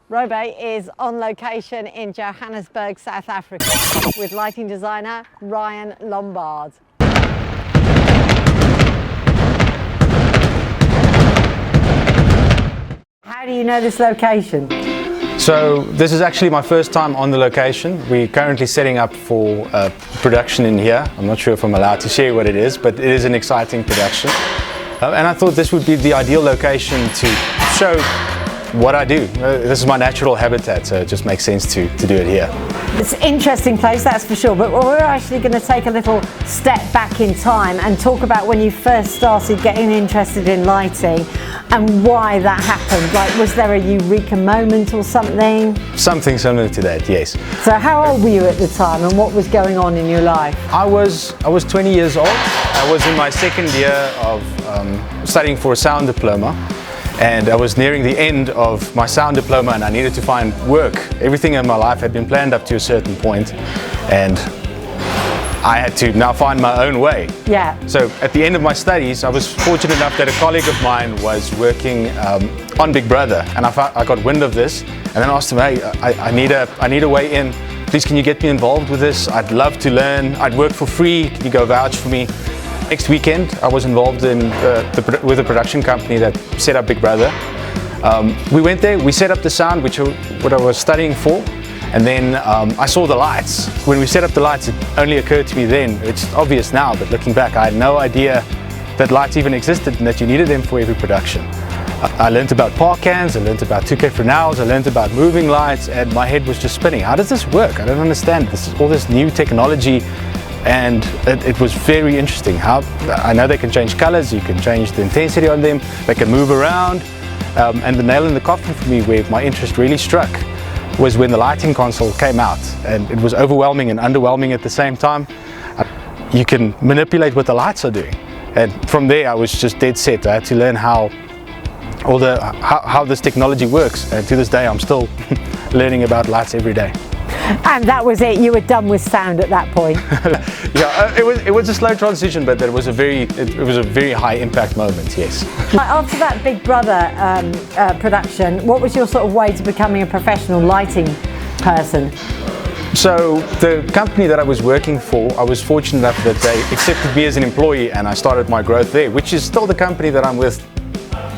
Robe is on location in Johannesburg, South Africa, with lighting designer Ryan Lombard. How do you know this location? So this is actually my first time on the location. We're currently setting up for production in here. I'm not sure if I'm allowed to share what it is, but it is an exciting production. And I thought this would be the ideal location to show what I do. This is my natural habitat, so it just makes sense to do it here. It's an interesting place, that's for sure, but we're actually going to take a little step back in time and talk about when you first started getting interested in lighting and why that happened. Like, was there a eureka moment or something? Something similar to that, yes. So how old were you at the time and what was going on in your life? I was 20 years old. I was in my second year of studying for a sound diploma. And I was nearing the end of my sound diploma and I needed to find work. Everything in my life had been planned up to a certain point and I had to now find my own way. Yeah. So at the end of my studies, I was fortunate enough that a colleague of mine was working on Big Brother, and I got wind of this and then asked him, hey, I need a way in. Please, can you get me involved with this? I'd love to learn. I'd work for free. Can you go vouch for me? Next weekend, I was involved in with a production company that set up Big Brother. We went there, we set up the sound, what I was studying for, and then I saw the lights. When we set up the lights, it only occurred to me then, it's obvious now, but looking back, I had no idea that lights even existed and that you needed them for every production. I learned about park cans, I learned about 2K Fresnels, I learned about moving lights, and my head was just spinning. How does this work? I don't understand. This is all this new technology. And it was very interesting. I know they can change colors, you can change the intensity on them, they can move around. And the nail in the coffin for me, where my interest really struck, was when the lighting console came out. And it was overwhelming and underwhelming at the same time. You can manipulate what the lights are doing. And from there I was just dead set. I had to learn how this technology works. And to this day I'm still learning about lights every day. And that was it, you were done with sound at that point? Yeah, it was a slow transition, but it was a very high impact moment, yes. After that Big Brother production, what was your sort of way to becoming a professional lighting person? So the company that I was working for, I was fortunate enough that they accepted me as an employee and I started my growth there, which is still the company that I'm with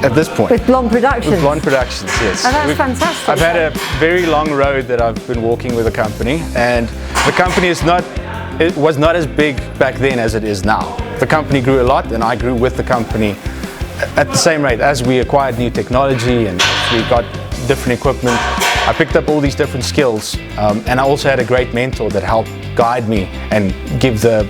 at this point. With Blond Productions? With Blond Productions, yes. Oh, that's fantastic. I've had a very long road that I've been walking with the company, and the company was not as big back then as it is now. The company grew a lot and I grew with the company at the same rate. As we acquired new technology and we got different equipment, I picked up all these different skills, and I also had a great mentor that helped guide me and give the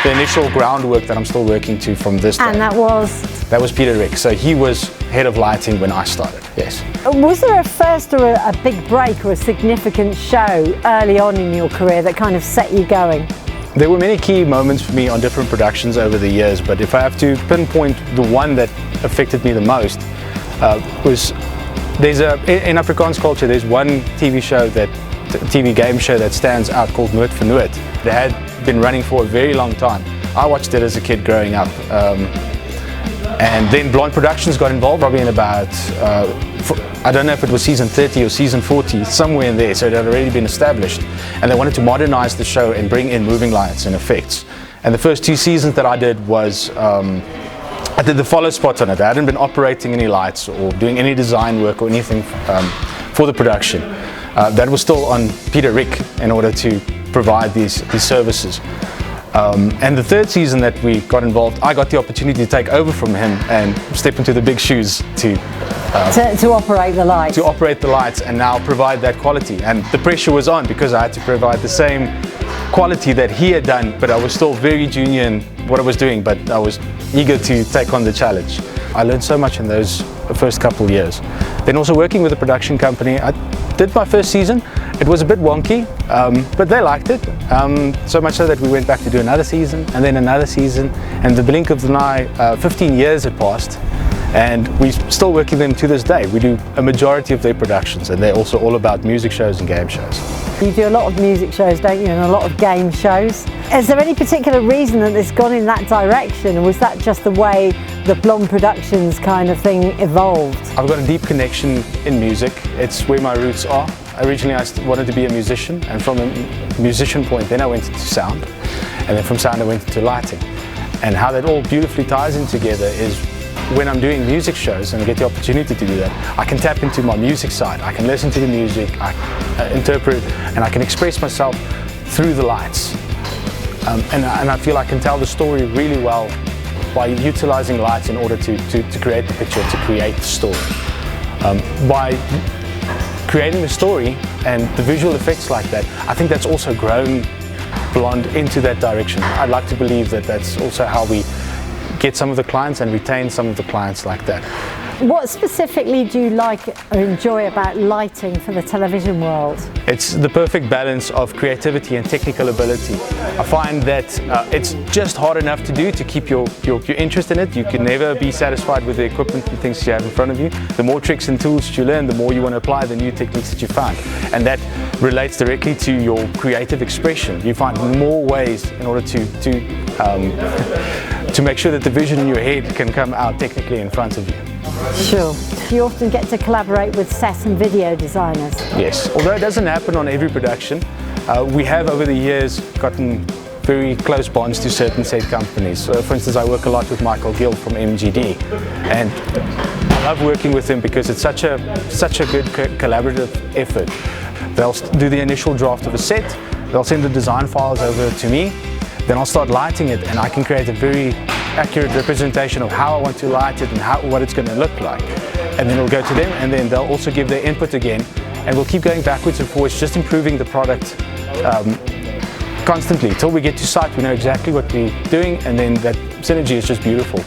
initial groundwork that I'm still working to from this day. And that was? That was Peter Rick. So he was head of lighting when I started, yes. Was there a first or a big break or a significant show early on in your career that kind of set you going? There were many key moments for me on different productions over the years, but if I have to pinpoint the one that affected me the most, in Afrikaans culture, there's one TV game show that stands out called Noot vir Noot. It had been running for a very long time. I watched it as a kid growing up. And then Blond Productions got involved probably in about, I don't know if it was season 30 or season 40, somewhere in there, so it had already been established. And they wanted to modernize the show and bring in moving lights and effects. And the first 2 seasons that I did was, I did the follow spots on it. I hadn't been operating any lights or doing any design work or anything for the production. That was still on Peter Rick in order to provide these services. And the 3rd season that we got involved, I got the opportunity to take over from him and step into the big shoes to operate the lights. To operate the lights and now provide that quality. And the pressure was on because I had to provide the same quality that he had done, but I was still very junior in what I was doing, but I was eager to take on the challenge. I learned so much in those first couple of years. Then also working with a production company, I did my first season. It was a bit wonky, but they liked it. So much so that we went back to do another season and then another season. And the blink of an eye, 15 years had passed. And we're still working with them to this day. We do a majority of their productions and they're also all about music shows and game shows. You do a lot of music shows, don't you, and a lot of game shows. Is there any particular reason that it's gone in that direction, or was that just the way the Blond Productions kind of thing evolved? I've got a deep connection in music. It's where my roots are. Originally I wanted to be a musician, and from a musician point then I went into sound, and then from sound I went into lighting. And how that all beautifully ties in together is when I'm doing music shows and I get the opportunity to do that, I can tap into my music side. I can listen to the music, I interpret, and I can express myself through the lights. And I feel I can tell the story really well by utilizing lights in order to create the picture, to create the story. By creating the story and the visual effects like that, I think that's also grown Blond into that direction. I'd like to believe that that's also how we get some of the clients and retain some of the clients like that. What specifically do you like or enjoy about lighting for the television world? It's the perfect balance of creativity and technical ability. I find that it's just hard enough to do to keep your interest in it. You can never be satisfied with the equipment and things you have in front of you. The more tricks and tools you learn, the more you want to apply the new techniques that you find. And that relates directly to your creative expression. You find more ways in order to make sure that the vision in your head can come out technically in front of you. Sure. You often get to collaborate with set and video designers. Yes, although it doesn't happen on every production, we have over the years gotten very close bonds to certain set companies. For instance, I work a lot with Michael Gill from MGD, and I love working with him because it's such a good collaborative effort. They'll do the initial draft of a set, they'll send the design files over to me, then I'll start lighting it, and I can create a very accurate representation of how I want to light it and what it's going to look like. And then it'll go to them, and then they'll also give their input again, and we'll keep going backwards and forwards, just improving the product constantly till we get to site. We know exactly what we're doing, and then that synergy is just beautiful.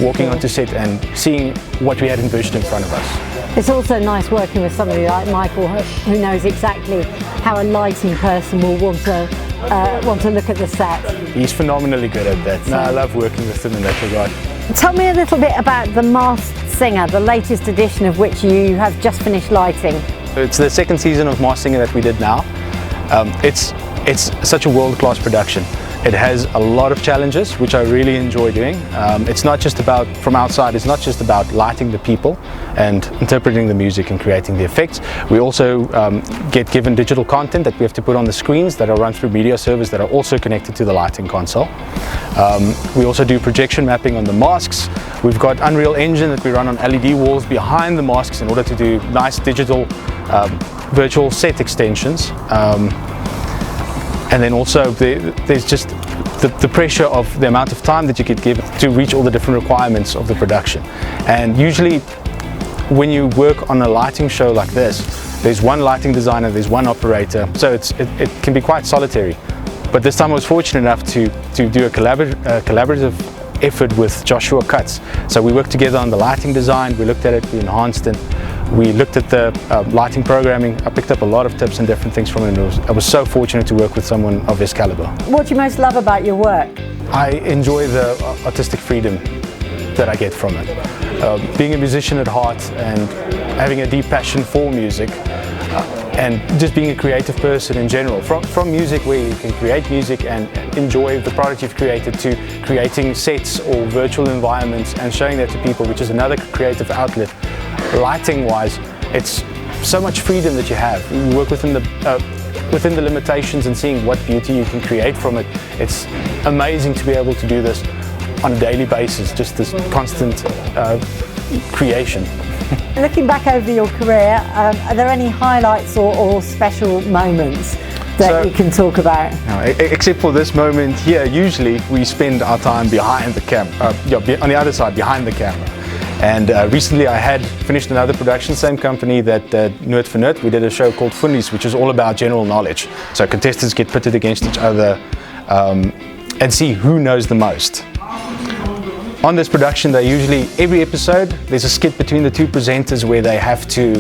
Walking onto set and seeing what we had envisioned in front of us. It's also nice working with somebody like Michael who knows exactly how a lighting person will want to look at the set. He's phenomenally good at that. No, I love working with him in that regard. Tell me a little bit about The Masked Singer, the latest edition of which you have just finished lighting. It's the second season of Masked Singer that we did now. It's such a world-class production. It has a lot of challenges, which I really enjoy doing. It's not just about, from outside, it's not just about lighting the people and interpreting the music and creating the effects. We also get given digital content that we have to put on the screens that are run through media servers that are also connected to the lighting console. We also do projection mapping on the masks. We've got Unreal Engine that we run on LED walls behind the masks in order to do nice digital virtual set extensions. And then also there's just the pressure of the amount of time that you could give to reach all the different requirements of the production. And usually when you work on a lighting show like this, there's one lighting designer, there's one operator, so it can be quite solitary. But this time I was fortunate enough to do a collaborative effort with Joshua Cutts. So we worked together on the lighting design, we looked at it, we enhanced it. We looked at the lighting programming. I picked up a lot of tips and different things from him. I was so fortunate to work with someone of his caliber. What do you most love about your work? I enjoy the artistic freedom that I get from it. Being a musician at heart and having a deep passion for music and just being a creative person in general. From music, where you can create music and enjoy the product you've created, to creating sets or virtual environments and showing that to people, which is another creative outlet. Lighting wise, it's so much freedom that you have. You work within the limitations and seeing what beauty you can create from it. It's amazing to be able to do this on a daily basis, just this constant creation. Looking back over your career, are there any highlights or special moments that you can talk about? No, except for this moment here, usually we spend our time behind the camera, on the other side, behind the camera. And recently I had finished another production, same company that Nerd for Nerd. We did a show called Fundies, which is all about general knowledge. So contestants get pitted against each other and see who knows the most. On this production, they usually, every episode, there's a skit between the two presenters where they have to,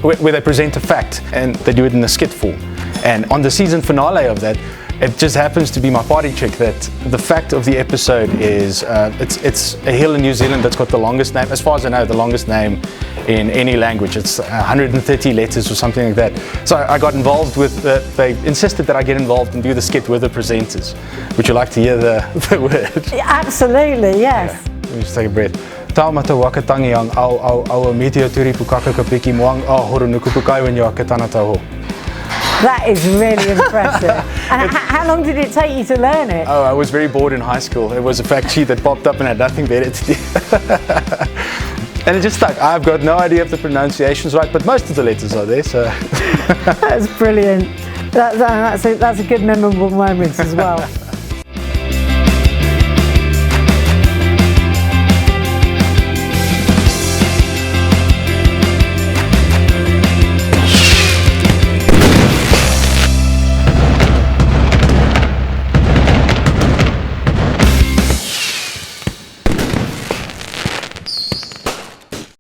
where they present a fact, and they do it in a skit form. And on the season finale of that, it just happens to be my party trick that the fact of the episode is it's a hill in New Zealand that's got the longest name, as far as I know, the longest name in any language. It's 130 letters or something like that. So I got involved with, they insisted that I get involved and do the skit with the presenters. Would you like to hear the word? Yeah, absolutely, yes. Yeah. Let me just take a breath. Tāmata wakatangi ang au meteor turi pukaka kapiki moang horo nukupukai when you akatana taho. That is really impressive. And how long did it take you to learn it? Oh, I was very bored in high school. It was a fact sheet that popped up and had nothing better to do. And it just stuck. I've got no idea if the pronunciation's right, but most of the letters are there, so. That's brilliant. That's a good memorable moment as well.